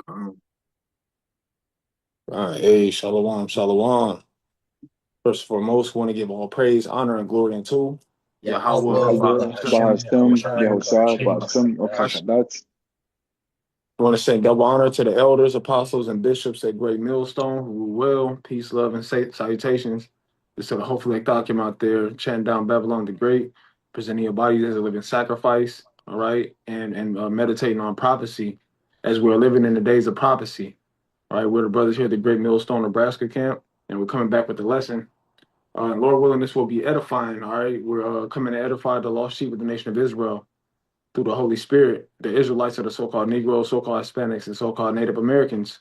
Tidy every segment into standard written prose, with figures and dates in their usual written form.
Um, all right, hey, shalom, shalom. First and foremost, want to give all praise, honor, and glory unto Yahweh, Allah, Yahweh Bahashem, Shai, Yahusha, Yahweh Bahashem, Shai. Okashadat. I want to say double honor to the elders, apostles, and bishops at Great Millstone who rule well. Peace, love, and salutations. This is hopefully Thakim out there chanting down Babylon the Great, presenting your bodies as a living sacrifice, all right, and meditating on prophecy as we're living in the days of prophecy. All right, we're the brothers here at the Great Millstone, Nebraska camp, and we're coming back with the lesson. Lord willing, this will be edifying. All right, we're coming to edify the lost sheep of the nation of Israel through the Holy Spirit. The Israelites are the so-called Negroes, so-called Hispanics, and so-called Native Americans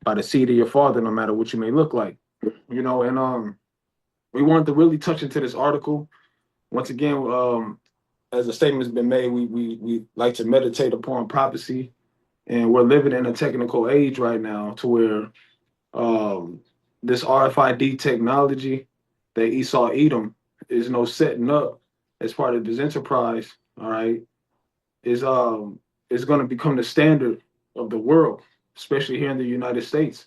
by the seed of your father, no matter what you may look like. And we wanted to really touch into this article once again. As a statement has been made, we like to meditate upon prophecy, and we're living in a technical age right now to where um, this RFID technology that Esau Edom is setting up as part of his enterprise, all right, is going to become the standard of the world, especially here in the United States.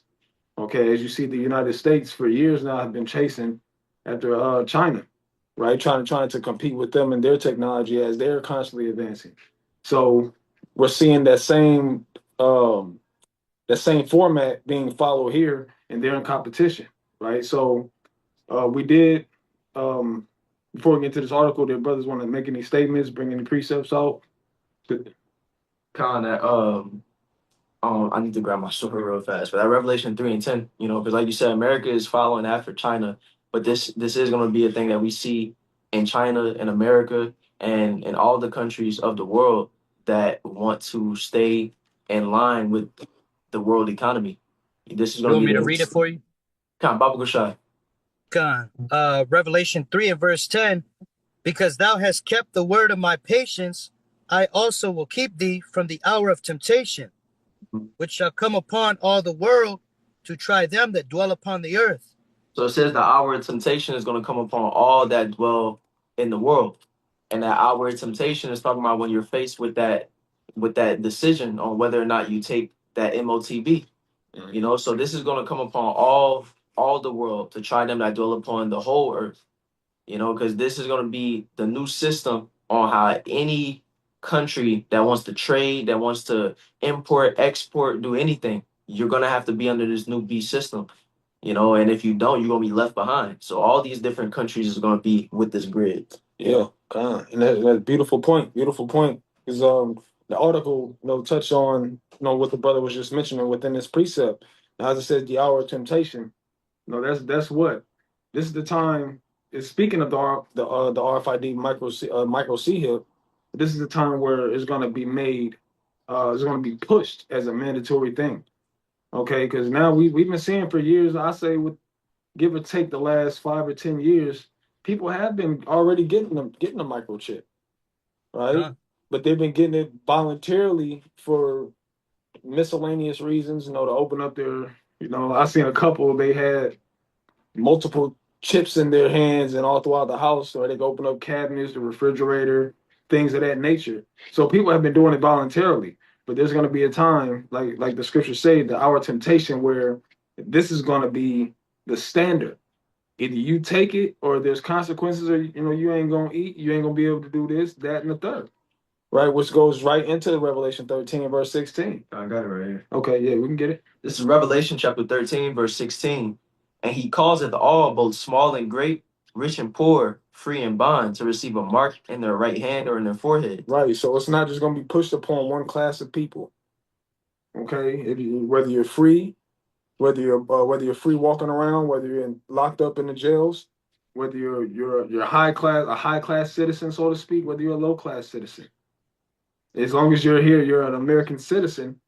Okay, as you see, the United States for years now have been chasing after China, right? Trying to compete with them and their technology as they're constantly advancing. So we're seeing um, that same format being followed here, and they're in competition, right? So we did before we get into this article. Their brothers want to make any statements, bring any precepts out. Kind of I need to grab my sword real fast. But that Revelation 3 and 10, because like you said, America is following after China, but this is going to be a thing that we see in China and America and in all the countries of the world that want to stay in line with the world economy. This is You going to want be me to the read it for you? kind of Baba Gashai. Con. Revelation 3 and verse 10. Because thou hast kept the word of my patience, I also will keep thee from the hour of temptation, which shall come upon all the world to try them that dwell upon the earth. So it says the hour of temptation is going to come upon all that dwell in the world. And that hour of temptation is talking about when you're faced with that decision on whether or not you take that MOTB. So this is going to come upon all the world to try them that dwell upon the whole earth. Because this is going to be the new system on how any country that wants to trade, that wants to import, export, do anything, you're going to have to be under this new beast system. And if you don't, you're going to be left behind. So all these different countries is going to be with this grid. Yeah, and that's beautiful point. Beautiful point. Because the article touched on what the brother was just mentioning within this precept. Now, as I said, the hour of temptation. That's what this is the time. Is speaking of the RFID micro C hip. This is the time where it's going to be made. It's going to be pushed as a mandatory thing. Okay, because now we've been seeing for years. I say with give or take the last 5 or 10 years, people have been already getting a microchip, right? Con. But they've been getting it voluntarily for miscellaneous reasons, to open up their, I seen a couple, they had multiple chips in their hands and all throughout the house, so they could open up cabinets, the refrigerator, things of that nature. So people have been doing it voluntarily. But there's going to be a time, like the scriptures say, the hour of temptation, where this is going to be the standard. Either you take it or there's consequences, or you ain't gonna eat, you ain't gonna be able to do this, that, and the third. Right, which goes right into Revelation 13, verse 16. I got it right here. Okay, yeah, we can get it. This is Revelation chapter 13, verse 16. And he causeth all, both small and great, rich and poor, free and bond, to receive a mark in their right hand or in their forehead. Right, so it's not just gonna be pushed upon one class of people. Okay, whether you're free, whether you're free walking around, whether locked up in the jails, whether you're a high class citizen, so to speak, whether you're a low class citizen. As long as you're here, you're an American citizen.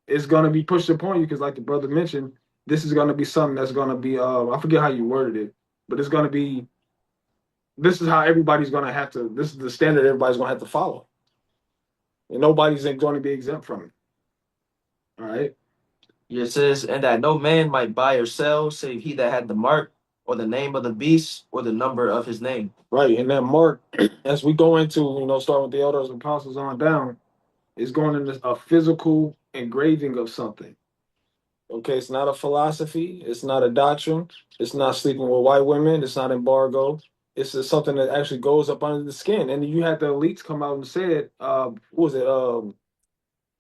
It's gonna be pushed upon you because, like the brother mentioned, this is gonna be something that's gonna be I forget how you worded it, but it's gonna be this is how everybody's gonna have to. This is the standard everybody's gonna have to follow, and nobody's going to be exempt from it. All right. It says, and that no man might buy or sell, save he that had the mark, or the name of the beast, or the number of his name. Right, and that mark, as we go into, starting with the elders and apostles on down, is going into a physical engraving of something. Okay, it's not a philosophy. It's not a doctrine. It's not sleeping with white women. It's not embargo. It's just something that actually goes up under the skin. And you had the elites come out and said, what was it?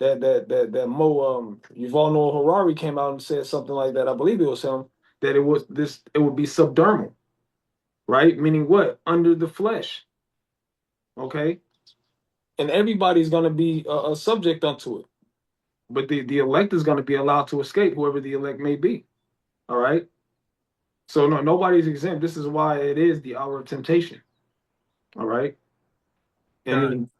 That Mo Yuval Noah Harari came out and said something like that. I believe it was him that it would be subdermal, right? Meaning what? Under the flesh. Okay, and everybody's going to be a subject unto it, but the elect is going to be allowed to escape, whoever the elect may be. All right. So no, nobody's exempt. This is why it is the hour of temptation. All right. God. And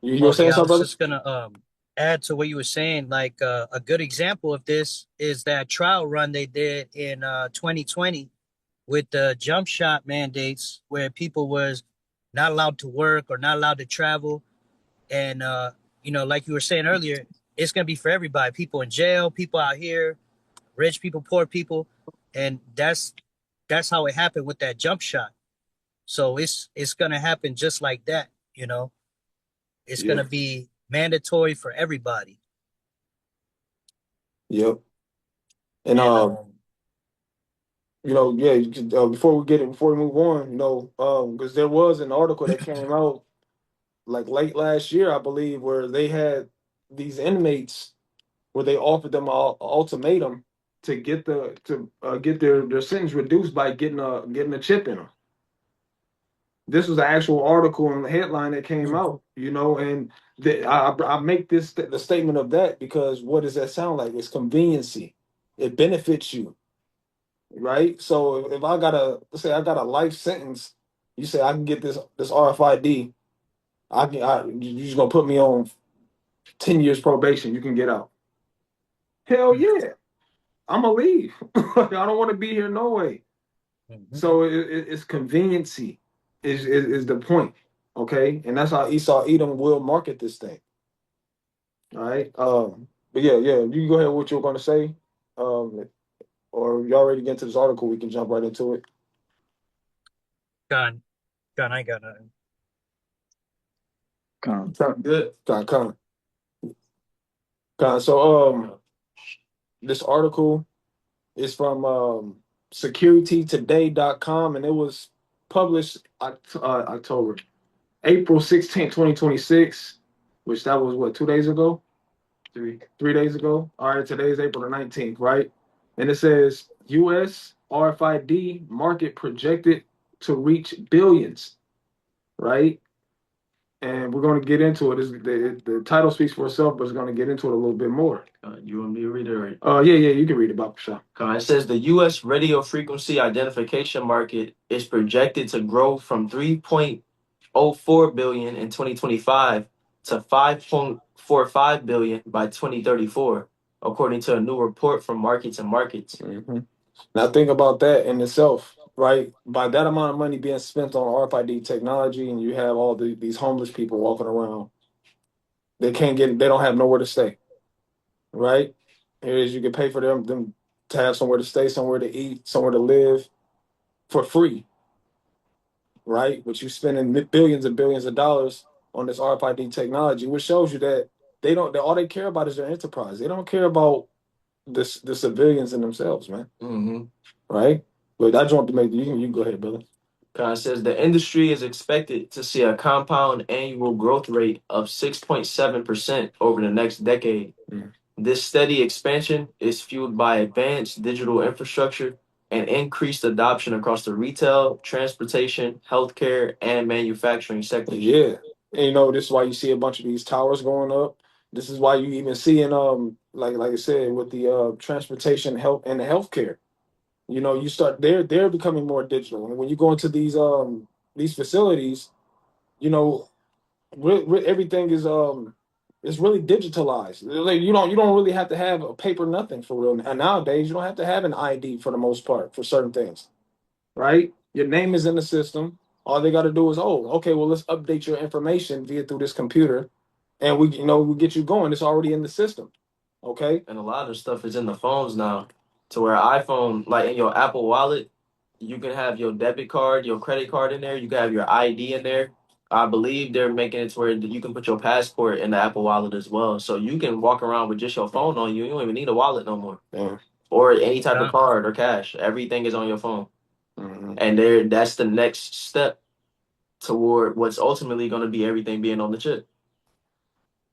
you were Well, saying yeah, I something, was brother? just gonna add to what you were saying. Like a good example of this is that trial run they did in 2020 with the jump shot mandates, where people was not allowed to work or not allowed to travel, and like you were saying earlier, it's gonna be for everybody. People in jail, people out here, rich people, poor people, and that's how it happened with that jump shot. So it's gonna happen just like that. It's Yeah. gonna be mandatory for everybody. Yep. And And yeah, you could, before we move on, because there was an article that came out like late last year, I believe, where they had these inmates where they offered them a ultimatum to get their sentence reduced by getting a chip in them. This was an actual article and headline that came out, and I make the statement of that because what does that sound like? It's conveniency. It benefits you, right? So if let's say I got a life sentence, you say I can get this RFID, you just gonna put me on 10 years probation, you can get out. Hell yeah, I'm gonna leave. I don't want to be here no way. Mhm. So it's conveniency is the point, okay? And that's how Esau Edom will market this thing. All right. But yeah, you can go ahead with what you're going to say, or y'all ready to get into this article? We can jump right into it. Gone, gone. I got nothing. Good. So this article is from securitytoday.com, and it was published October, April 16th, 2026, which that was what, 2 days ago? 3 days ago. All right, today's April the 19th, right? And it says US RFID market projected to reach billions, right? And we're going to get into it. The title speaks for itself, but it's going to get into it a little bit more. You want me to read it? Right? Yeah, you can read it, Bob. Sure. It says the U.S. radio frequency identification market is projected to grow from 3.04 billion in 2025 to 5.45 billion by 2034, according to a new report from Markets and Markets. Mm-hmm. Now think about that in itself, right? By that amount of money being spent on RFID technology, and you have all these homeless people walking around, they don't have nowhere to stay, right? Here is you can pay for them to have somewhere to stay, somewhere to eat, somewhere to live for free, right? But you spending billions and billions of dollars on this RFID technology, which shows you that all they care about is their enterprise. They don't care about the civilians and themselves, man. Mm-hmm. Right? But I just want to make you can go ahead, brother. It says the industry is expected to see a compound annual growth rate of 6.7% over the next decade. Mm. This steady expansion is fueled by advanced digital infrastructure and increased adoption across the retail, transportation, healthcare, and manufacturing sectors. Yeah. And this is why you see a bunch of these towers going up. This is why you even see in like I said with the transportation health and the healthcare. You start they're becoming more digital. And when you go into these facilities, you know, everything is really digitalized. Like you don't really have to have a paper nothing for real. And nowadays you don't have to have an ID for the most part for certain things, right? Your name is in the system. All they got to do is, oh, okay, well, let's update your information via through this computer, and we get you going. It's already in the system, okay? And a lot of stuff is in the phones now, to where iPhone, like in your Apple Wallet, you can have your debit card, your credit card in there. You can have your ID in there. I believe they're making it to where you can put your passport in the Apple Wallet as well, so you can walk around with just your phone on you. You don't even need a wallet no more, or any type of Con, card or cash. Everything is on your phone, Mm-hmm. and that's the next step toward what's ultimately going to be everything being on the chip.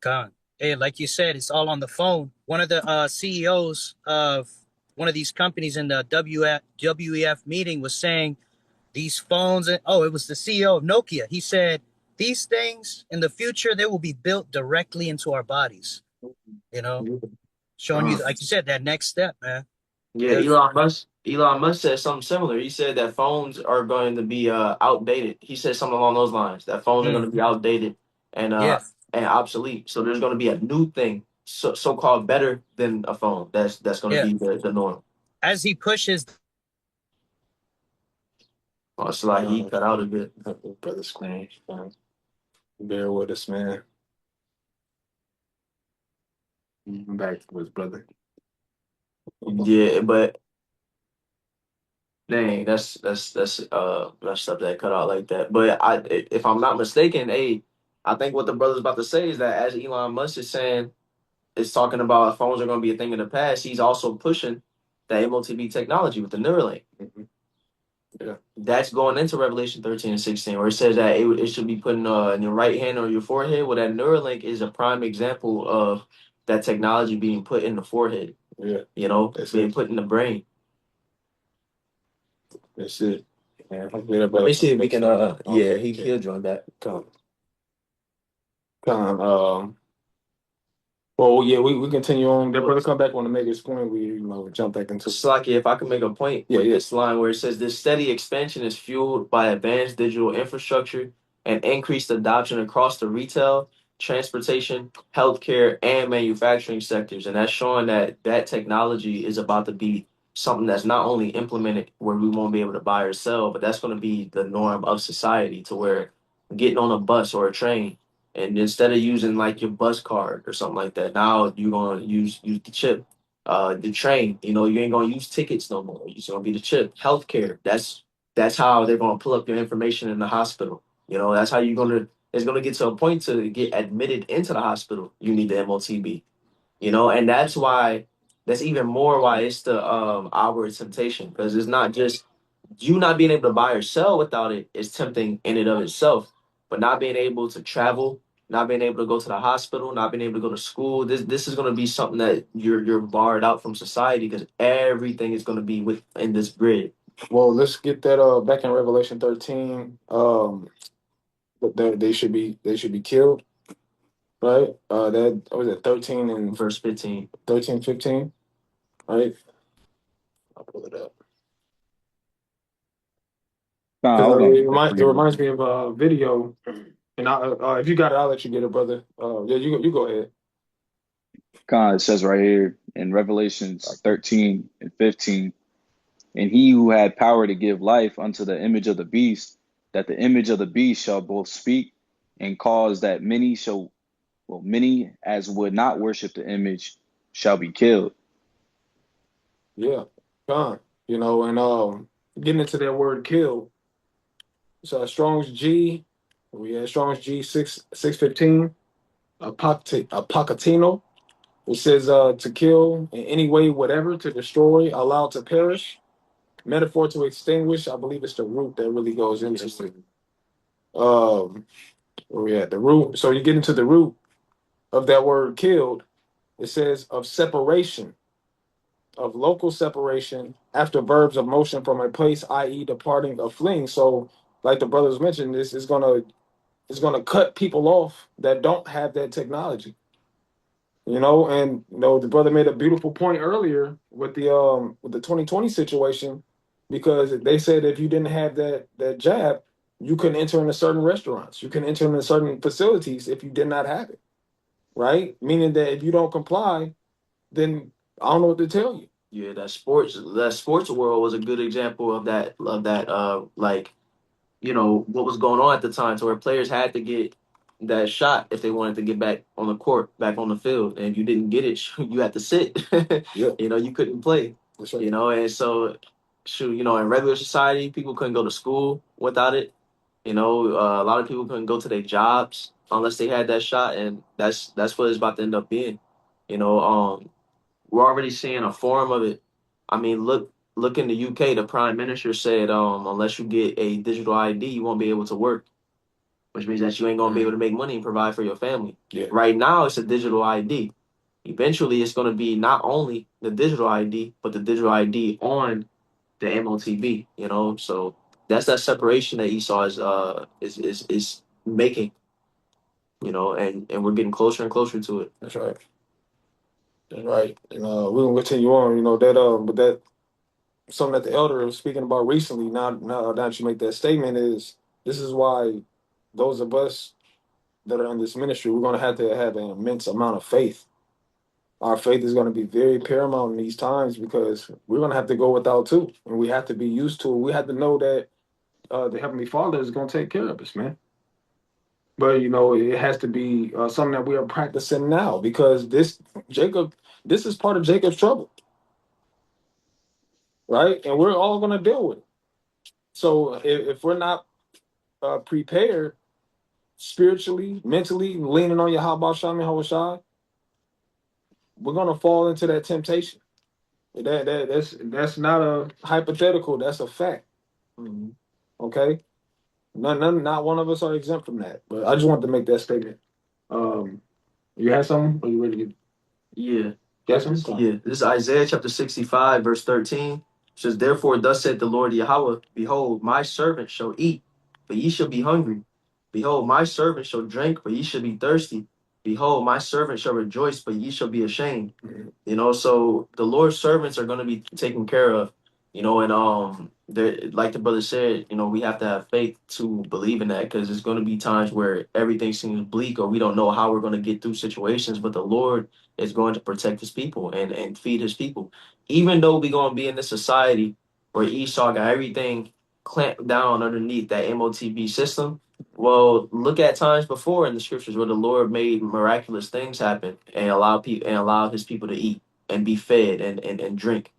con. Hey, like you said, it's all on the phone. One of the CEOs of one of these companies in the WEF meeting was saying these phones, and oh, it was the CEO of Nokia. He said these things in the future they will be built directly into our bodies. You know, showing you, Uh, like you said, that next step, man. Yeah, If Elon Musk said something similar. He said that phones are going to be outdated. He said something along those lines, that phones are going to be outdated and yeah, obsolete. So there's going to be a new thing, so called better than a phone. That's going to yeah. be the norm. As he pushes, Oh, it's like he cut out a bit. brother screen. Bear with us, man. I'm back with brother. Yeah, but dang, that's stuff that cut out like that. But if I'm not mistaken, hey, I think what the brother's about to say is that as Elon Musk is saying, is talking about phones are going to be a thing of the past. He's also pushing the MOTB technology with the Neuralink. Mm-hmm. Yeah. That's going into Revelation 13 and 16, where it says that it should be put in your right hand or your forehead. Well, that Neuralink is a prime example of that technology being put in the forehead. Yeah. That's being put in the brain. That's it. Yeah, Let me see if we can. Yeah, he'll join back. Come, come. Well, yeah, we continue on. That brother come back on the mega screen. We jump back into. Slaki, if I can make a point with this line where it says this steady expansion is fueled by advanced digital infrastructure and increased adoption across the retail, transportation, healthcare, and manufacturing sectors. And that's showing that that technology is about to be something that's not only implemented where we won't be able to buy or sell, but that's going to be the norm of society to where getting on a bus or a train and instead of using like your bus card or something like that, now you're going to use the chip the train. You ain't gonna use tickets no more. It's gonna be the chip. Healthcare. That's how they're gonna pull up your information in the hospital. That's how you're gonna. It's gonna get to a point to get admitted into the hospital. You need the MOTB. And that's why. That's even more why it's the hour of temptation because it's not just you not being able to buy or sell without it is tempting in and of itself, but not being able to travel, not being able to go to the hospital, not being able to go to school. This is going to be something that you're barred out from society because everything is going to be within this grid. Well, let's get that back in Revelation 13. But they should be killed, right? That was it 13 and Verse 15. 13, 15, right? I'll pull it up. I was gonna It, get that remind, for it you, bro. reminds me of a video, and if you got it, I'll let you get it, brother. Yeah, you go ahead. It says right here in Revelations 13 and 15, and he who had power to give life unto the image of the beast, that the image of the beast shall both speak and cause that many as would not worship the image shall be killed. Yeah, fine. And getting into that word "kill." So Strong's G, we had Strong's G 615, Apocatino. It says to kill in any way, whatever, to destroy, allow to perish. Metaphor to extinguish. I believe it's the root that really goes into it. Where we at the root. So you get into the root of that word killed. It says of separation, of local separation after verbs of motion from a place, i.e., departing or fleeing. So, like the brothers mentioned, this is gonna cut people off that don't have that technology. And the brother made a beautiful point earlier with the 2020 situation, because they said if you didn't have that jab, you couldn't enter into certain restaurants, you can enter into certain facilities if you did not have it, right? Meaning that if you don't comply, then I don't know what to tell you. Yeah, that sports world was a good example of that like what was going on at the time to where players had to get that shot if they wanted to get back on the court, back on the field. And if you didn't get it, you had to sit. Yeah, You couldn't play. that's right. And so in regular society, people couldn't go to school without it. You know, a lot of people couldn't go to their jobs unless they had that shot, and that's what it's about to end up being. You know, we're already seeing a form of it. I mean, look in the UK, the Prime Minister said, unless you get a digital ID, you won't be able to work, which means that you ain't gonna be able to make money and provide for your family. Yeah. Right now, it's a digital ID. Eventually, it's gonna be not only the digital ID, but the digital ID on the MOTB. You know, so that's that separation that Esau is making. You know, and we're getting closer and closer to it. That's right. That's right. And we're gonna continue on. You know that but that something that the elder was speaking about recently. Now that you make that statement is this is why those of us that are in this ministry, we're gonna have to have an immense amount of faith. Our faith is going to be very paramount in these times because we're going to have to go without too, and we have to be used to it. We have to know that the Heavenly Father is going to take care of us, man. But you know, it has to be something that we are practicing now because this is part of Jacob's trouble, right? And we're all going to deal with it. So if we're not prepared spiritually, mentally, leaning on Yahweh Shami Hawashai, we're going to fall into that temptation. That's not a hypothetical. That's a fact. Mm-hmm. Okay, not one of us are exempt from that. But I just wanted to make that statement. Um, you had something? Are you ready to get? Yeah. Got something? Yeah. This is Isaiah chapter 65, verse 13. It says, therefore, thus said the Lord Yahweh, behold, my servant shall eat, but ye shall be hungry. Behold, my servant shall drink, but ye shall be thirsty. Behold, my servant shall rejoice, but ye shall be ashamed. Mhm. You know, so the Lord's servants are going to be taken care of, you know, and like the brother said, you know, we have to have faith to believe in that because there's going to be times where everything seems bleak or we don't know how we're going to get through situations, but the Lord is going to protect his people and feed his people. Even though we're going to be in this society where Esau got everything clamped down underneath that MOTB system, well, look at times before in the scriptures where the Lord made miraculous things happen and allow people and allow his people to eat and be fed and drink.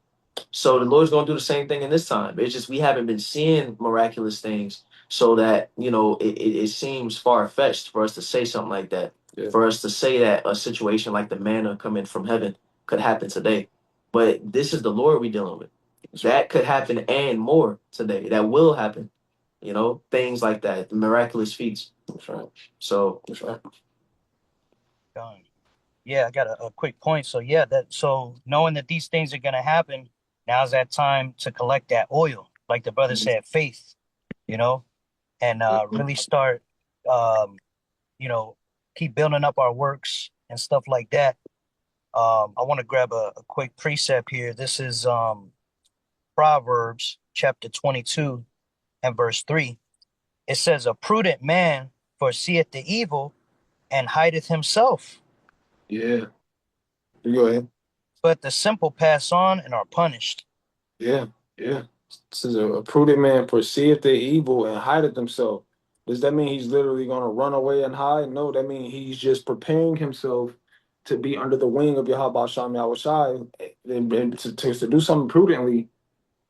So the Lord's gonna do the same thing in this time. It's just we haven't been seeing miraculous things so that, you know, it seems far fetched for us to say something like that. Yeah. For us to say that a situation like the manna coming from heaven could happen today. But this is the Lord we're dealing with. That could happen and more today. That will happen. You know, things like that, miraculous feats. That's right. So That's right. Done. Yeah, I got a quick point. So yeah, so knowing that these things are gonna happen, now's that time to collect that oil, like the brother said, faith, you know, and really start, um, you know, keep building up our works and stuff like that. I want to grab a quick precept here. This is Proverbs chapter 22 and verse 3. It says, a prudent man foreseeth the evil and hideth himself, Yeah. You go ahead. but the simple pass on and are punished. Yeah. Yeah. This is a prudent man perceiveth the evil and hideth himself. Does that mean he's literally going to run away and hide? No, that means he's just preparing himself to be under the wing of Yahweh Sham Yahushai and to do something prudently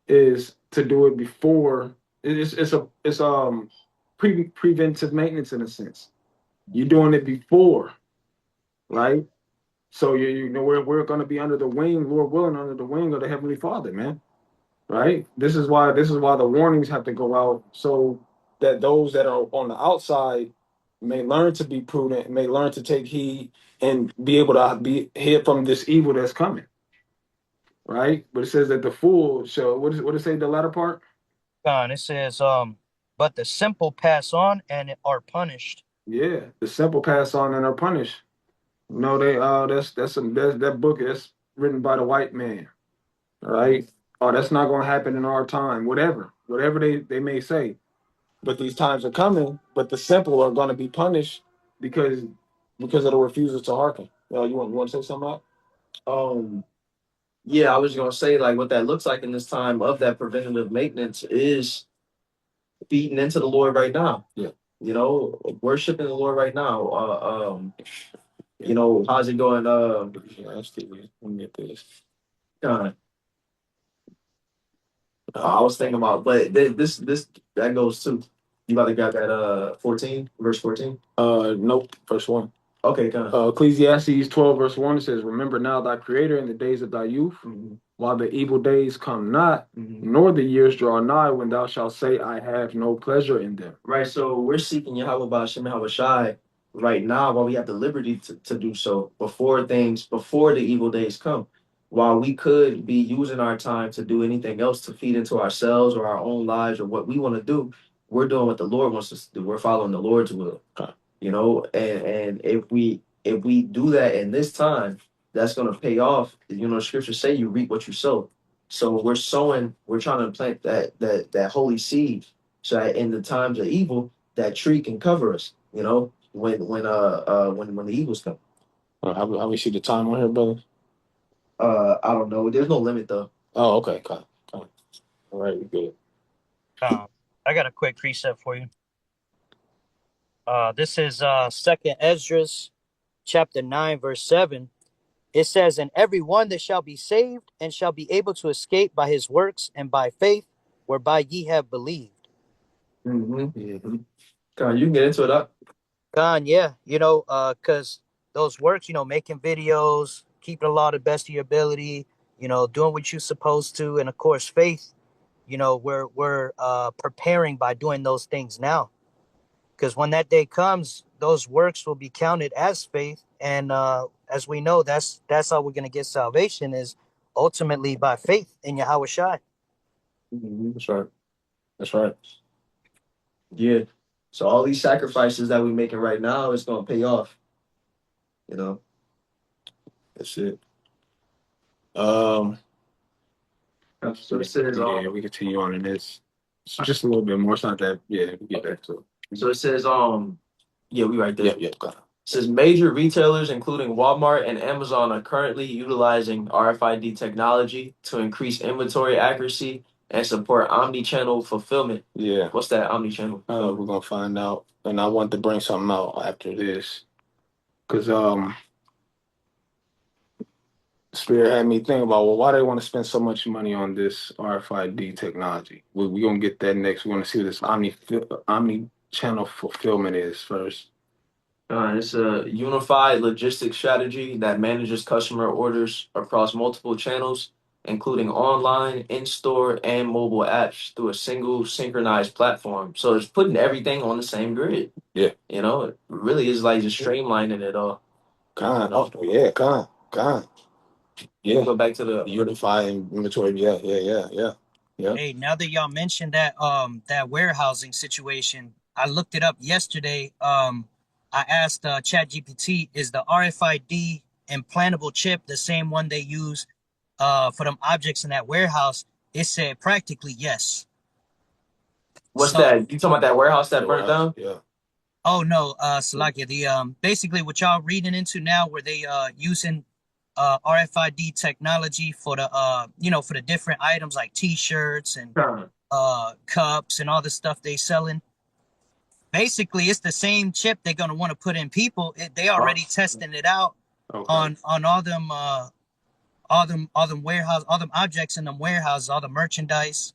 is to do it before. It's preventive maintenance in a sense. You're doing it before, right? So you know we're going to be under the wing, Lord willing, under the wing of the Heavenly Father, man. Right? This is why the warnings have to go out so that those that are on the outside may learn to be prudent, may learn to take heed, and be able to be hid from this evil that's coming. Right? But it says that the fool shall what it say the latter part? It says, but the simple pass on and are punished. Yeah, the simple pass on and are punished. No, they that's that book is written by the white man. All right. Oh, that's not gonna happen in our time. Whatever they may say. But these times are coming, but the simple are gonna be punished because because of the refusal to hearken. You want to say something about? um yeah, I was gonna say like what that looks like in this time of that preventative maintenance is feeding into the Lord right now. Yeah. You know, worshiping the Lord right now. You know, how's it going? Let me get this. Uh, I was thinking about, but this that goes too. You about to got that 14, verse 14? Nope, verse 1. Okay, kind of. Ecclesiastes 12, verse 1, it says, Remember now thy creator in the days of thy youth, while the evil days come not, nor the years draw nigh, when thou shalt say, I have no pleasure in them. Right, so we're seeking Yahweh Ba'ashem Yahweh Shai right now while we have the liberty to do so before the evil days come. While we could be using our time to do anything else to feed into ourselves or our own lives or what we want to do, we're doing what the Lord wants us to do. We're following the Lord's will. You know, and if we do that in this time, that's gonna pay off. You know, scriptures say you reap what you sow. So we're sowing, we're trying to plant that holy seed so that in the times of evil, that tree can cover us, you know, when the evils come. How we see the time on here, brother? I don't know. There's no limit though. Oh, okay, come. All right, we good. I got a quick precept for you. This is Second Esdras, chapter 9, verse 7. It says, And every one that shall be saved and shall be able to escape by his works and by faith, whereby ye have believed. God, you can get into it. God, yeah, you know, because those works, you know, making videos, keeping a law to the best of your ability, you know, doing what you're supposed to, and of course, faith. You know, we're preparing by doing those things now, because when that day comes, those works will be counted as faith, and as we know, that's how we're gonna get salvation is ultimately by faith in Yahweh Shai. That's right. That's right. Yeah. So all these sacrifices that we're making right now is gonna pay off. You know. That's it. So it says, yeah, we continue on in this. It's just a little bit more. It's not that. Yeah, we get back to it. So it says, yeah, we right there. Yep. Got it. It says major retailers, including Walmart and Amazon, are currently utilizing RFID technology to increase inventory accuracy and support omni-channel fulfillment. Yeah. What's that omni-channel? We're gonna find out, and I want to bring something out after this, because Spirit had me think about, well, why they want to spend so much money on this RFID technology. We gonna get that next. We're gonna see what this omni-channel fulfillment is first. It's a unified logistics strategy that manages customer orders across multiple channels, including online, in-store, and mobile apps through a single synchronized platform. So it's putting everything on the same grid. Yeah. You know, it really is like just streamlining it all. Con. Yeah. Go back to the unifying inventory. Yeah. Hey, now that y'all mentioned that that warehousing situation, I looked it up yesterday. I asked ChatGPT, is the RFID implantable chip the same one they use for them objects in that warehouse? It said practically yes. What's that? You talking about that warehouse that burnt down? Yeah. Oh no, Salakia, the basically what y'all reading into now where they using RFID technology for the for the different items like t-shirts and cups and all the stuff they selling. Basically, it's the same chip they're gonna want to put in people. They already testing it out on all them warehouse, all them objects in them warehouses, all the merchandise.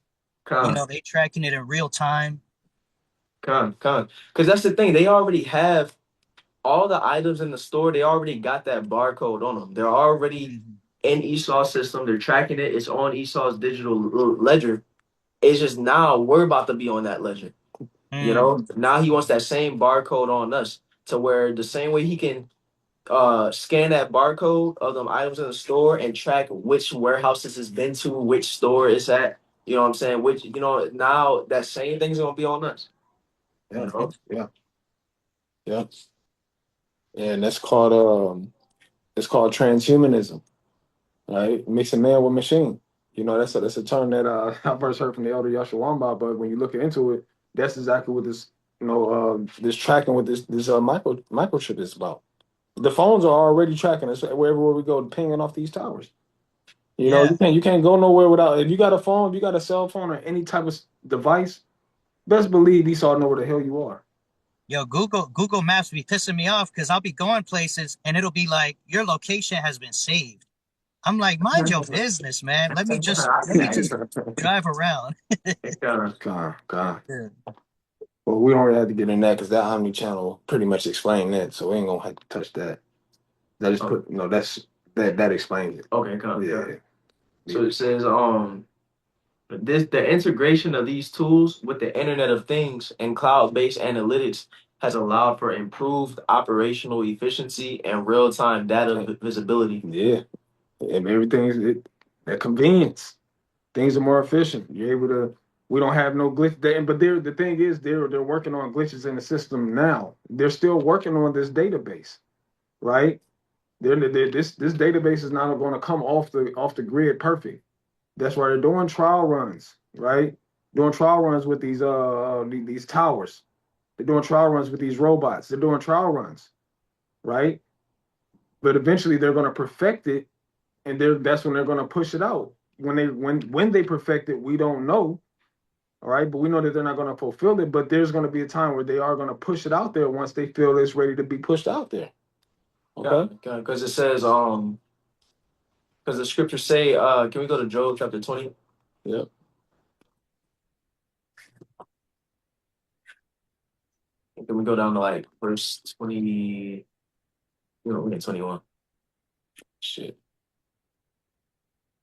You know, they tracking it in real time. Because that's the thing. They already have all the items in the store. They already got that barcode on them. They're already in Esau's system. They're tracking it. It's on Esau's digital ledger. It's just now we're about to be on that ledger. You know, now he wants that same barcode on us to where the same way he can scan that barcode of them items in the store and track which warehouse this has been to, which store it's at. You know what I'm saying? Which, you know, now that same thing's gonna be on us. Yeah. And that's called transhumanism, right? Mixing man with machine. You know, that's a term that I first heard from the elder Yashawamba, but when you look into it, that's exactly what this this tracking with this microchip is about. The phones are already tracking us wherever we go, pinging off these towers. You know, you can't go nowhere without. If you got a phone, if you got a cell phone or any type of device, best believe these all know where the hell you are. Yo, Google Maps be pissing me off because I'll be going places and it'll be like your location has been saved. I'm like, mind your business, man. Let me just drive around. God. Well, we don't really have to get in that because that Omni channel pretty much explained that, so we ain't gonna have to touch that. That just put no. That explains it. Okay, come Yeah. So it says the integration of these tools with the Internet of Things and cloud-based analytics has allowed for improved operational efficiency and real-time data visibility. Yeah, and that convenience. Things are more efficient. You're able to. We don't have no glitch there, but the thing is, they're working on glitches in the system now. They're still working on this database, right? This database is not going to come off the grid perfect. That's why they're doing trial runs, right? Doing trial runs with these towers. They're doing trial runs with these robots. They're doing trial runs, right? But eventually they're going to perfect it, and that's when they're going to push it out. When they perfect it, we don't know, all right? But we know that they're not going to fulfill it. But there's going to be a time where they are going to push it out there once they feel it's ready to be pushed out there. Okay. Because it says because the scriptures say can we go to Job chapter 20? Yep. Can we go down to like verse 20? We get 21. Shit.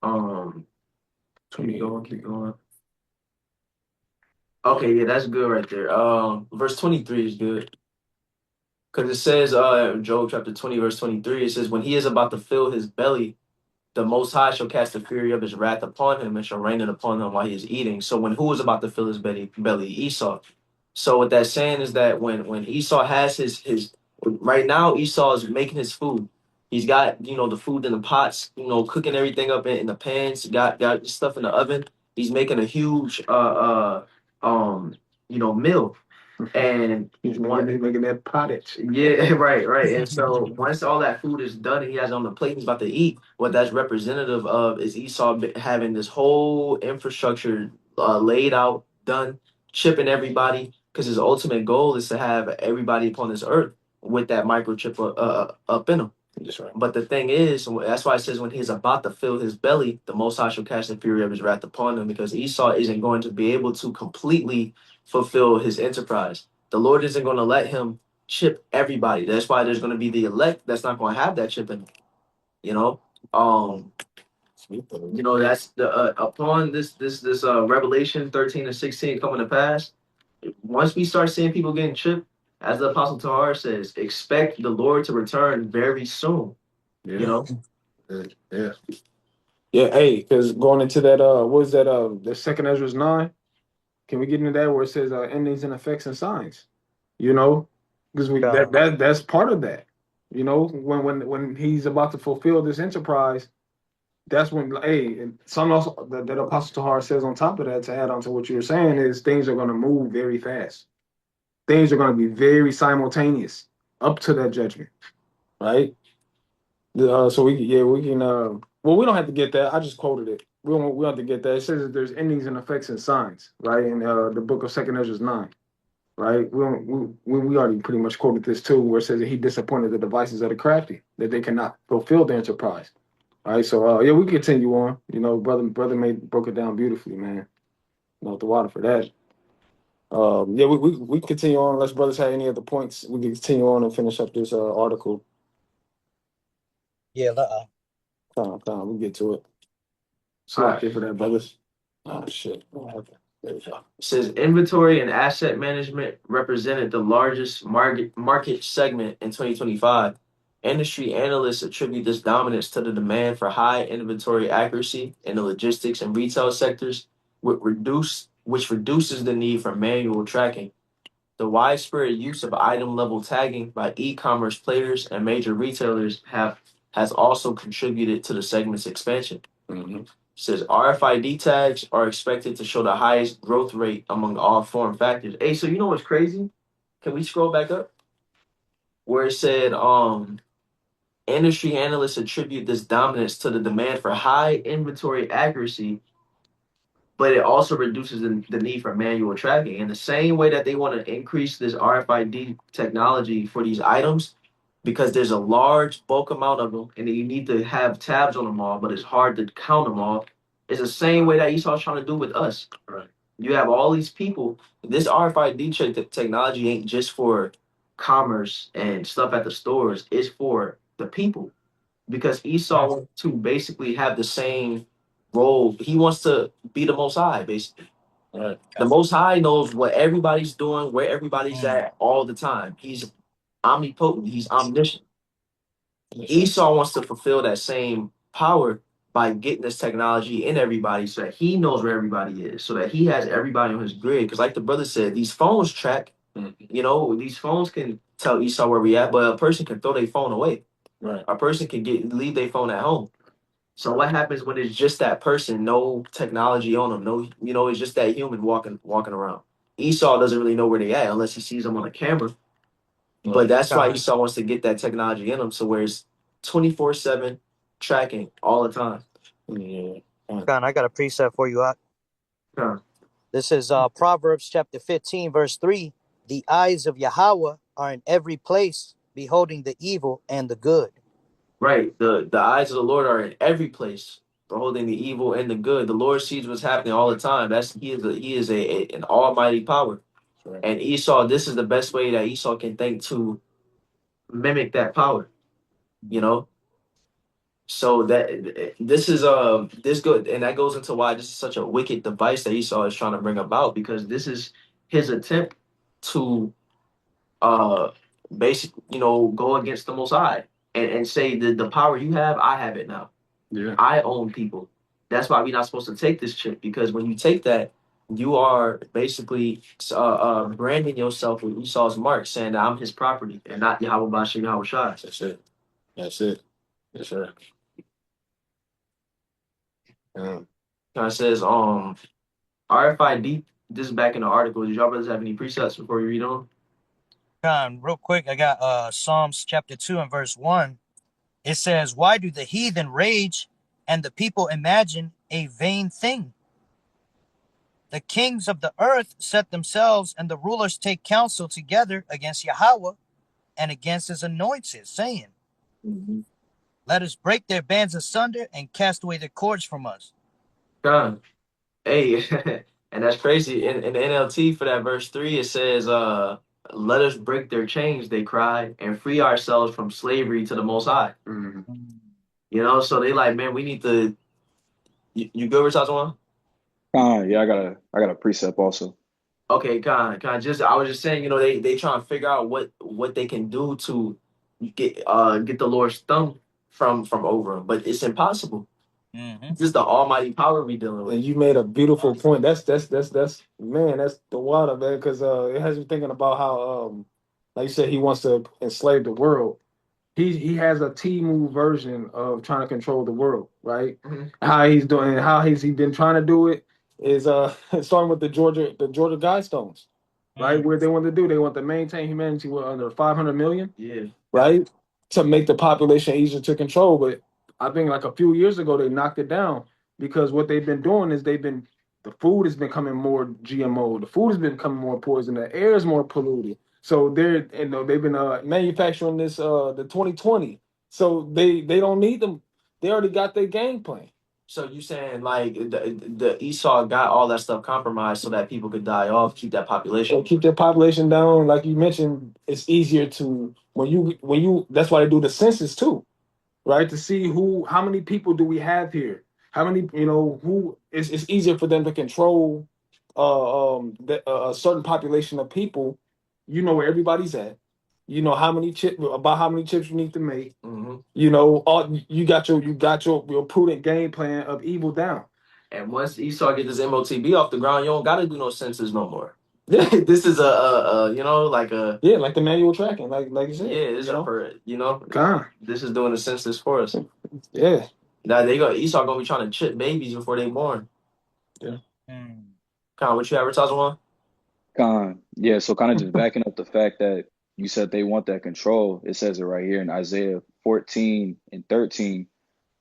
Keep going. Okay, yeah, that's good right there. Verse 23 is good. Because it says Job chapter 20, verse 23, it says, when he is about to fill his belly, the Most High shall cast the fury of his wrath upon him and shall rain it upon him while he is eating. So when who was about to fill his belly? Esau. So what that's saying is that when Esau has his right now, Esau is making his food. He's got the food in the pots, cooking everything up in the pans. Got stuff in the oven. He's making a huge meal. And he's making that pottage. Yeah, right. And so once all that food is done and he has it on the plate, he's about to eat. What that's representative of is Esau having this whole infrastructure laid out, done, chipping everybody, because his ultimate goal is to have everybody upon this earth with that microchip up in them. That's right. But the thing is, that's why it says when he's about to fill his belly, the Most High shall cast the fury of his wrath upon him, because Esau isn't going to be able to completely fulfill his enterprise. The Lord isn't going to let him chip everybody. That's why there's going to be the elect that's not going to have that chip in them. That's the upon this Revelation 13 and 16 coming to pass. Once we start seeing people getting chipped, as the Apostle Tahar says, expect the Lord to return very soon. Yeah. Yeah. Yeah, hey, because going into that, what was that? The second Ezra's 9. Can we get into that where it says endings and effects and signs? Because that's part of that. When he's about to fulfill this enterprise, that's when and something else that Apostle Tahar says on top of that to add on to what you were saying is things are going to move very fast. Things are going to be very simultaneous up to that judgment, right? So we can. Well, we don't have to get that. I just quoted it. We don't have to get that. It says that there's endings and effects and signs, right? In the book of Second Ezra's 9, right? We already pretty much quoted this too, where it says that he disappointed the devices of the crafty, that they cannot fulfill the enterprise, right? So we continue on. Brother broke it down beautifully, man. Not the water for that. We continue on. Unless brothers have any other points, we can continue on and finish up this article. Yeah, Time. We get to it. Slap it for that, brothers. Oh, shit. Okay. There we go. It says inventory and asset management represented the largest market segment in 2025. Industry analysts attribute this dominance to the demand for high inventory accuracy in the logistics and retail sectors, which reduces the need for manual tracking. The widespread use of item level tagging by e-commerce players and major retailers has also contributed to the segment's expansion. Mm-hmm. It says RFID tags are expected to show the highest growth rate among all form factors. Hey, so you know what's crazy? Can we scroll back up? Where it said industry analysts attribute this dominance to the demand for high inventory accuracy, but it also reduces the need for manual tracking. In the same way that they want to increase this RFID technology for these items, because there's a large bulk amount of them and you need to have tabs on them all, but it's hard to count them all. It's the same way that Esau's trying to do with us. Right. You have all these people. This RFID technology ain't just for commerce and stuff at the stores. It's for the people because Esau wants to basically have the same role. He wants to be the Most High, basically. Right. The Most High knows what everybody's doing, where everybody's at all the time. He's omnipotent. He's omniscient. Esau wants to fulfill that same power by getting this technology in everybody so that he knows where everybody is, so that he has everybody on his grid. Because, like the brother said, these phones track, these phones can tell Esau where we at, but a person can throw their phone away. Right. A person can leave their phone at home. So what happens when it's just that person, no technology on them, no, it's just that human walking around. Esau doesn't really know where they at unless he sees them on a camera. But that's why Esau wants to get that technology in them, so where it's 24/7 tracking all the time. Yeah. Con, I got a precept for you. Huh. This is Proverbs chapter 15, verse 3. The eyes of Yahweh are in every place, beholding the evil and the good. Right. The eyes of the Lord are in every place, beholding the evil and the good. The Lord sees what's happening all the time. He is an almighty power. Right. And Esau, this is the best way that Esau can think to mimic that power. You know. So that this is this good, and that goes into why this is such a wicked device that Esau is trying to bring about, because this is his attempt to uh basically, go against the Most High and say that the power you have, I have it now. Yeah. I own people. That's why we're not supposed to take this chip, because when you take that, you are basically branding yourself with Esau's mark, saying that I'm his property and not Yahweh Bashem Yahweh Shai. That's it. That's it. Yes, sir. Kind of says RFID. This is back in the article. Did y'all brothers have any precepts before you read on? Con, real quick, I got Psalms chapter 2 and verse 1. It says, why do the heathen rage and the people imagine a vain thing? The kings of the earth set themselves, and the rulers take counsel together against Yahweh and against his anointed, saying, let us break their bands asunder and cast away their cords from us. God, hey, and that's crazy. In the NLT for that verse 3, it says, "Let us break their chains," they cry, "and free ourselves from slavery to the Most High." So they like, man, we need to. You good with one? Yeah, I got a precept also. Okay, just I was just saying, they trying to figure out what they can do to get the Lord's thumb from over them, but it's impossible. This is the almighty power we dealing with. And you made a beautiful point. That's man, that's the water, man, because it has me thinking about how like you said, he wants to enslave the world. He has a T-move version of trying to control the world, right? How he's doing, how he been trying to do it is starting with the Georgia Guidestones, right? Where they want to do, they want to maintain humanity with under 500 million, right? To make the population easier to control. But I think like a few years ago they knocked it down because what they've been doing is the food has been becoming more GMO, the food has been becoming more poison, the air is more polluted. So they've been manufacturing this the 2020. So they don't need them. They already got their game plan. So you saying like the Esau got all that stuff compromised so that people could die off, keep that population. So keep their population down. Like you mentioned, it's easier to when you that's why they do the census too, right? To see how many people do we have here? How many, who it's easier for them to control a certain population of people. You know where everybody's at. You know how many chips you need to make. You got your prudent game plan of evil down. And once Esau get this MOTB off the ground, you don't gotta do no census no more. This is like a like the manual tracking, like you said. Yeah, this this is doing the census for us. Yeah. Now Esau gonna be trying to chip babies before they born. Yeah. What you advertising on? Yeah, so kind of just backing up the fact that you said they want that control. It says it right here in Isaiah 14 and 13.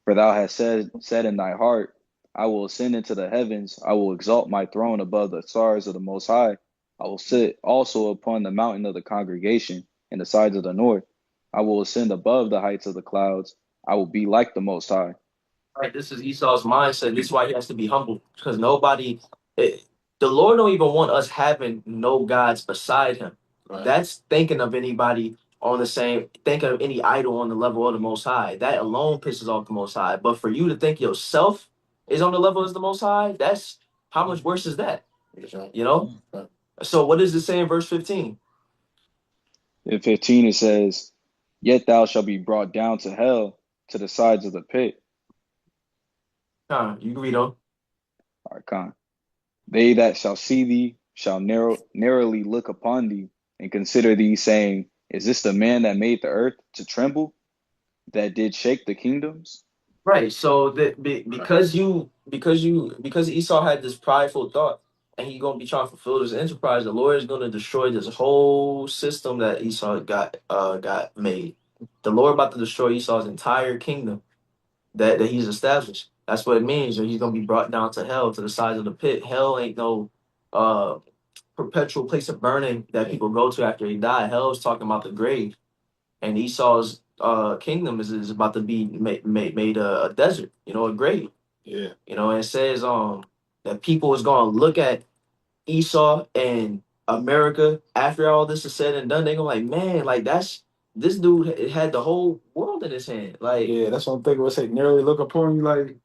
For thou hast said in thy heart, I will ascend into the heavens. I will exalt my throne above the stars of the Most High. I will sit also upon the mountain of the congregation in the sides of the north. I will ascend above the heights of the clouds. I will be like the Most High. Right, this is Esau's mindset. This is why he has to be humble, because nobody. The Lord don't even want us having no gods beside him. Right. That's thinking of anybody on the same, thinking of any idol on the level of the Most High. That alone pisses off the Most High. But for you to think yourself is on the level as the Most High, that's how much worse is that? You know? Right. So what does it say in verse 15? In 15 it says, "Yet thou shalt be brought down to hell, to the sides of the pit." You can read on. Archon. "They that shall see thee shall narrowly look upon thee, and consider thee, saying, Is this the man that made the earth to tremble, that did shake the kingdoms?" Right. So that because Esau had this prideful thought and he gonna be trying to fulfill this enterprise, the Lord is gonna destroy this whole system that Esau got made. The Lord about to destroy Esau's entire kingdom that he's established. That's what it means. Or he's gonna be brought down to hell, to the sides of the pit. Hell ain't no uh perpetual place of burning that people go to after they die. Hell is talking about the grave. And Esau's kingdom is about to be made a desert, a grave. Yeah. And it says that people is gonna look at Esau and America after all this is said and done. They gonna like, man, like that's this dude had the whole world in his hand. Like, Yeah, that's what I'm thinking. What's say nearly look upon you like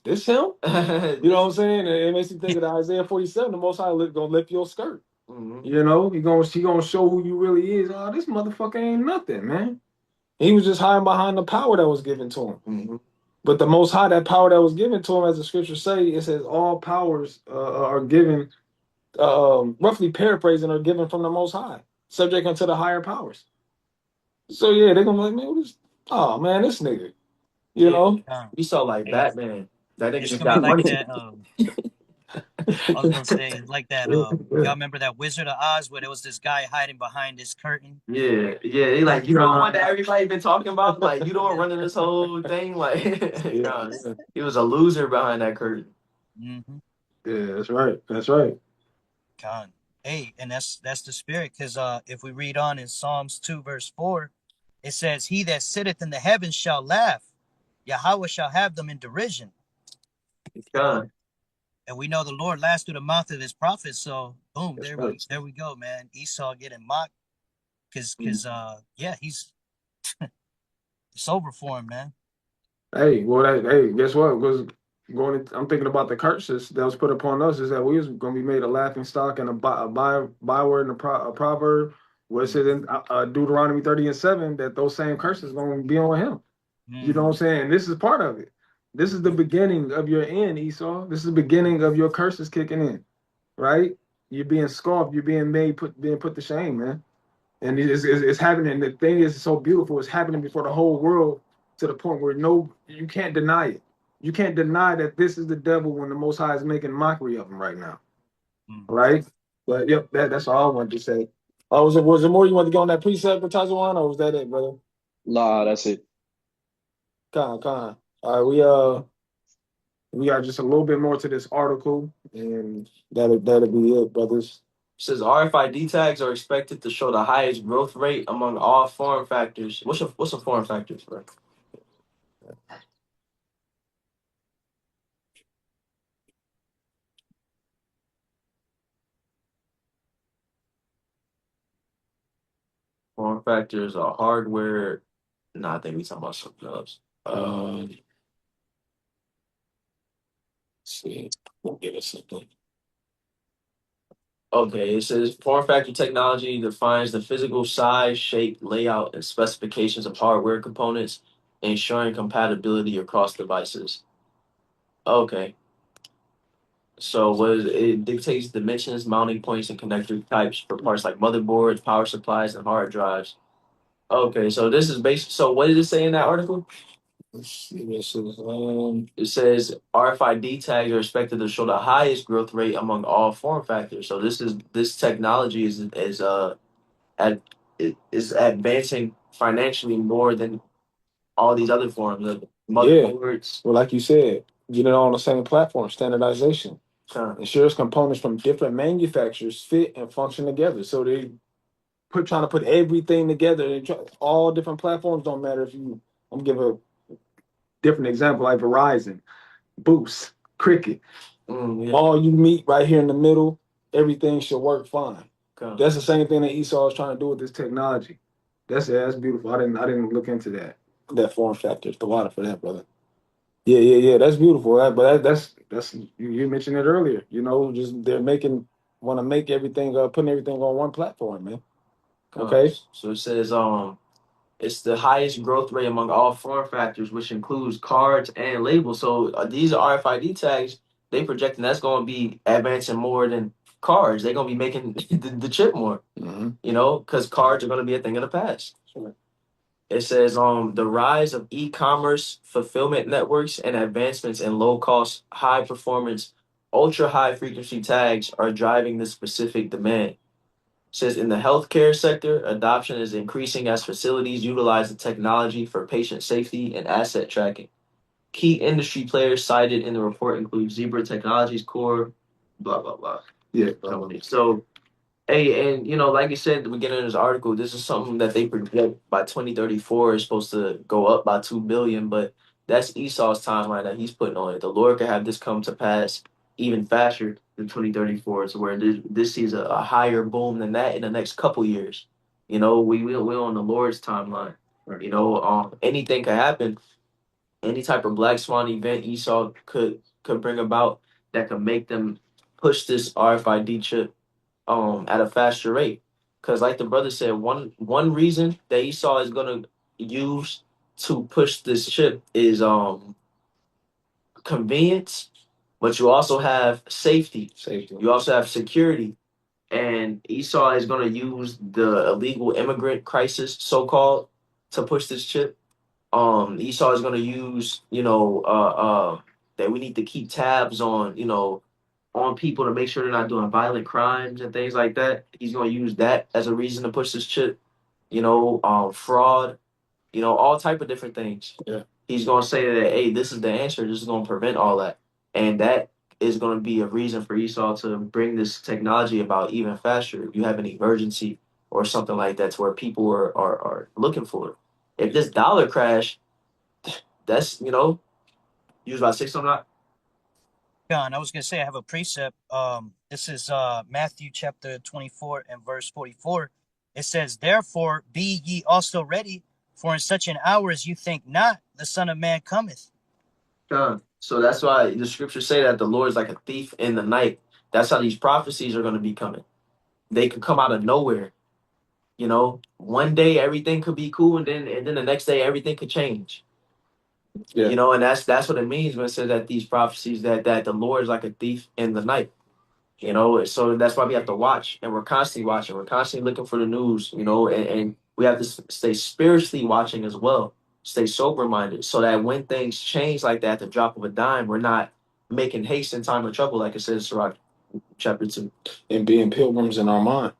this him? You know what I'm saying? And it makes you think of the Isaiah 47, the Most High gonna lift your skirt. Mhm. You know, he gonna show who you really is. Oh, this motherfucker ain't nothing, man. He was just hiding behind the power that was given to him. Mm-hmm. But the Most High, that power that was given to him, as the scriptures say, it says all powers are given, roughly paraphrasing, are given from the Most High, subject unto the higher powers. So yeah, they're gonna be like, man, what is? Oh man, this nigga. You Yeah, know? we saw like Hey, Batman. That nigga it's just gonna be got like money. that. I was gonna say like that. Y'all remember that Wizard of Oz where there was this guy hiding behind this curtain? Yeah, they like you know the one that everybody been talking about. Like you don't running this whole thing. Like Yeah, he was a loser behind that curtain. Mm-hmm. yeah, that's right. That's right. Con. Hey, and that's the spirit, because if we read on in Psalms 2 verse 4, it says, "He that sitteth in the heavens shall laugh; Yahweh shall have them in derision." God, And we know the Lord laughs through the mouth of his prophets. So boom, That's there right. we go, man. Esau getting mocked because yeah, it's over for him, man. Hey, well, hey, guess what? Was going. I'm thinking about the curses that was put upon us. Is that we was going to be made a laughing stock and a byword and a proverb. Where it says in Deuteronomy 30:7 that those same curses going to be on him. You know what I'm Mm-hmm. saying? This is part of it. This is the beginning of your end, Esau. This is the beginning of your curses kicking in, right? You're being scoffed. You're being put to shame, man. And it's happening. The thing is so beautiful. It's happening before the whole world to the point where you can't deny it. You can't deny that this is the devil when the Most High is making mockery of him right now, right? But yep, that's all I wanted to say. Oh, was there more you want to go on that precept, Tazawan, or was that it, brother? La, that's it. Con. All right, we got just a little bit more to this article, and that'll be it, brothers. says RFID tags are expected to show the highest growth rate among all form factors. What's a form factor for? Form factors are hardware. No, I think we talking about something else. Let's see, we'll give us something. Okay, it says form factor technology defines the physical size, shape, layout, and specifications of hardware components, ensuring compatibility across devices. Okay, so it dictates dimensions, mounting points, and connector types for parts like motherboards, power supplies, and hard drives. Okay, so this is based. So what did it say in that article? Let's see, this is It says RFID tags are expected to show the highest growth rate among all form factors. So this technology at is advancing financially more than all these other forms of motherboards. well, like you said, get it on the same platform, standardization. Ensures components from different manufacturers fit and function together. So they trying to put everything together. All different platforms don't matter if you. I'm gonna give a different example like Verizon, Boost, Cricket. Yeah. All you meet right here in the middle, everything should work fine. Okay. That's the same thing that Esau is trying to do with this technology. That's beautiful. I didn't look into that form factor. The water for that, brother. Yeah. That's beautiful. That's you mentioned it earlier. You know, just they're making want to make everything putting everything on one platform, man. Okay. So it says it's the highest growth rate among all form factors, which includes cards and labels. So these RFID tags, they projecting that's going to be advancing more than cards. They're going to be making the chip more, you know, because cards are going to be a thing of the past. Sure. It says the rise of e-commerce fulfillment networks and advancements in low-cost, high-performance, ultra-high frequency tags are driving this specific demand. Says in the healthcare sector, adoption is increasing as facilities utilize the technology for patient safety and asset tracking. Key industry players cited in the report include Zebra Technologies Core, blah blah blah. Yeah. Company. So, hey, and you know, like you said at the beginning of this article, this is something that they project by 2034 is supposed to go up by 2 billion, but that's Esau's timeline that he's putting on it. The Lord could have this come to pass even faster than 2034, to where this sees a higher boom than that in the next couple years. You know, we're on the Lord's timeline. Right. You know, anything could happen. Any type of black swan event Esau could bring about that could make them push this RFID chip at a faster rate. Because like the brother said, one reason that Esau is gonna use to push this chip is convenience, but you also have safety. Safety. You also have security. And Esau is gonna use the illegal immigrant crisis, so called, to push this chip. Esau is gonna use, that we need to keep tabs on, on people to make sure they're not doing violent crimes and things like that. He's gonna use that as a reason to push this chip, fraud, all type of different things. Yeah. He's gonna say that, hey, this is the answer. This is gonna prevent all that, and that is gonna be a reason for Esau to bring this technology about even faster. If you have an emergency or something like that, to where people are looking for it. If this dollar crash, that's you was about to say something. John, I was gonna say I have a precept. This is Matthew chapter 24 and verse 44. It says, "Therefore be ye also ready, for in such an hour as you think not, the Son of Man cometh." So that's why the scriptures say that the Lord is like a thief in the night. That's how these prophecies are going to be coming. They could come out of nowhere. One day everything could be cool, and then the next day everything could change. Yeah. And that's what it means when it says that these prophecies that the Lord is like a thief in the night. So that's why we have to watch, and we're constantly watching. We're constantly looking for the news. And we have to stay spiritually watching as well. Stay sober minded, so that when things change like that, at the drop of a dime, we're not making haste in time of trouble, like it says in Sirach chapter 2. And being pilgrims in our mind.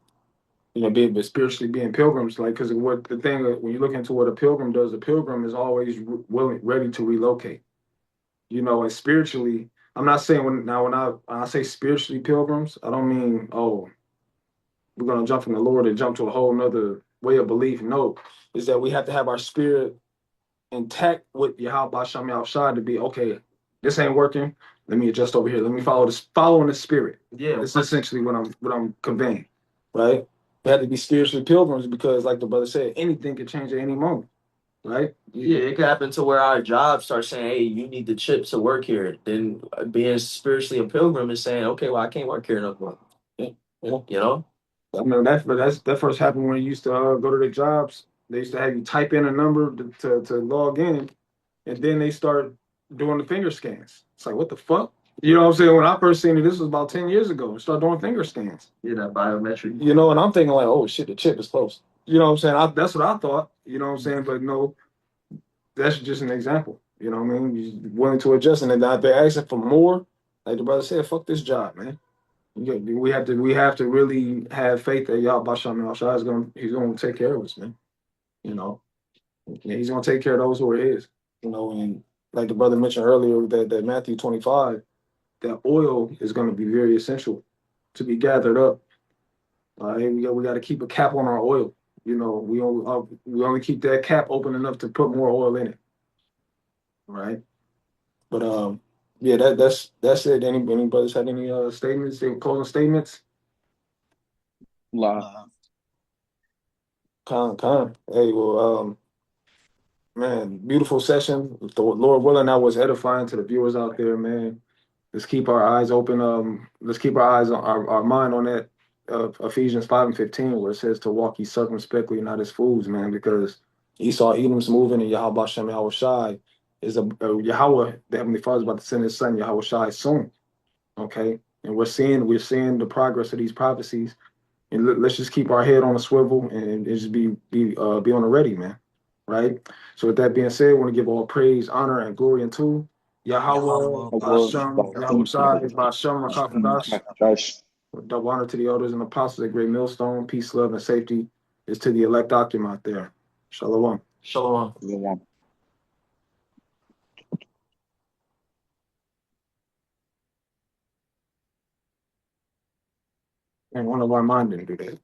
Being spiritually being pilgrims, like, because what the thing when you look into what a pilgrim does, a pilgrim is always willing, ready to relocate. And spiritually, I'm not saying when I say spiritually pilgrims, I don't mean we're gonna jump from the Lord and jump to a whole nother way of belief. No, is that we have to have our spirit intact with Yahweh Shem Shai to be okay. This ain't working. Let me adjust over here. Let me following the spirit. Yeah, It's essentially what I'm conveying, right? We have to be spiritually pilgrims because, like the brother said, anything can change at any moment, right? yeah, it could happen to where our job starts saying, "Hey, you need the chip to work here." Then being spiritually a pilgrim is saying, "Okay, well, I can't work here no more." Yeah. Yeah. I mean, that first happened when you used to go to the jobs. They used to have you type in a number to log in, and then they start doing the finger scans. It's like, what the fuck? You know what I'm saying? When I first seen it, this was about 10 years ago. Start doing finger scans. Yeah, that biometric. And I'm thinking like, oh shit, the chip is close. You know what I'm saying? That's what I thought. You know what I'm saying? But no, that's just an example. You know what I mean? You're willing to adjust, and then they're asking for more. Like the brother said, fuck this job, man. We have to really have faith that Yahweh Basham Al he's gonna take care of us, man. He's gonna take care of those who are his. And like the brother mentioned earlier, that Matthew 25, that oil is gonna be very essential to be gathered up. We got to keep a cap on our oil. We only keep that cap open enough to put more oil in it, right? But Yeah, that's it. Any brothers had any statements, any closing statements? La. Hey, well, man, beautiful session. If the Lord willing, that was edifying to the viewers out there, man. Let's keep our eyes open. Let's keep our eyes on our mind on that Ephesians 5:15, where it says to walk ye circumspectly, not as fools, man, because Esau, Edom's moving, and Yahweh Shem Yahweh Shai is Yahweh, the Heavenly Father is about to send his son, Yahweh Shai, soon. Okay. And we're seeing the progress of these prophecies. And let's just keep our head on a swivel and just be on the ready, man. Right. So with that being said, I want to give all praise, honor, and glory unto Yahweh, Hashem, Yahweh Shai, Bashem, Rakakadash. Double honor to the elders and apostles at Great Millstone. Peace, love, and safety is to the elect Akim out there. Shalom. Shalom. And one of our mind didn't do that.